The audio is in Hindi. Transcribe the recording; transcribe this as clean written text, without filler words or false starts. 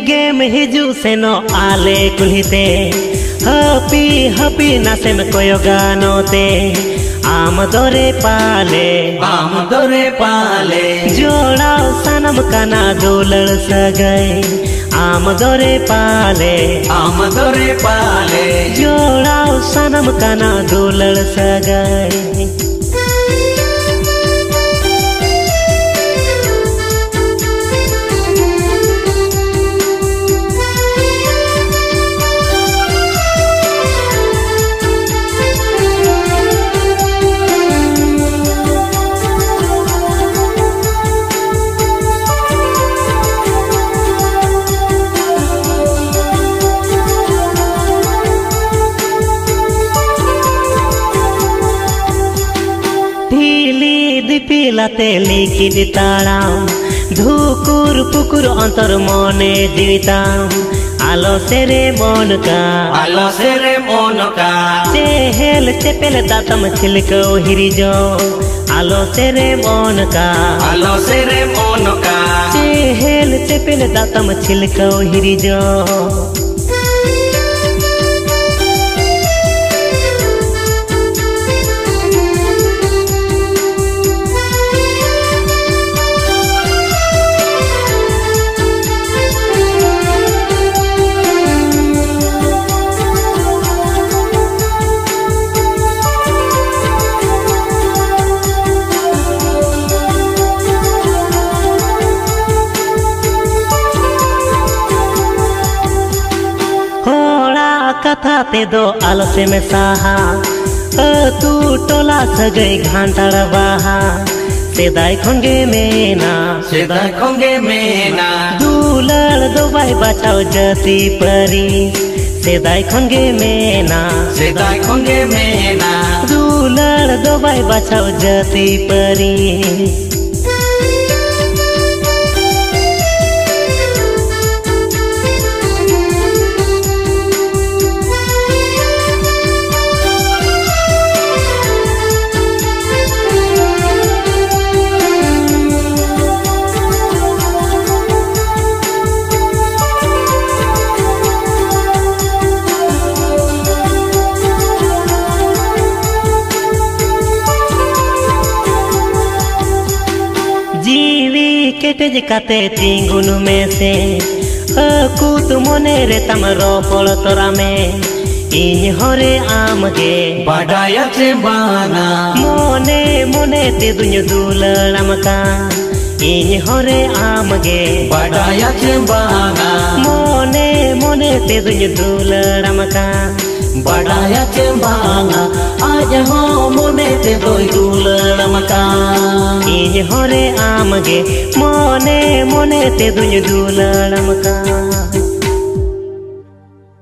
गेम हिजू सेनो आले कुल्हिते हपी हपी नासेम कोयो गानोते आम दोरे पाले जोड़ाओ सनम काना दोलड़ सगई आम दोरे पाले जोड़ाओ सनम काना दोलड़ सगई पिलाते लिखित ताड़ाम धुकुर पुकुर अंतर मने जीविताम आलो सेरे मन का चेहेल चेपेल दातम छिलको हिरिजो आलो सेरे मन का चेहेल चेपेल दातम छिलको हिरिजो कथा ते दो आलसे में साहा तू टोला सगई घांटाड़ बाहा सेदाय खोंगे मेना दुलड़ दो बाई बचाओ जती परी सेदाय खोंगे मेना दुलड़ दो बाई बचाओ जती परी केटेज काते तिंगुन में से कूत मने रे तमरो पड़ तोरा में इन हरे आमगे बाडाया चे बाना मोने मोने ते दुनिया दुलड़म का इन हरे आमगे बाडाया चे बाना मोने मोने ते दुनिया दुलड़म का बाडाया चे बाना आज हो मोने ते दोई दुलड़म का इन हरे आमगे मोने मोने ते दुनिया दुलड़म का।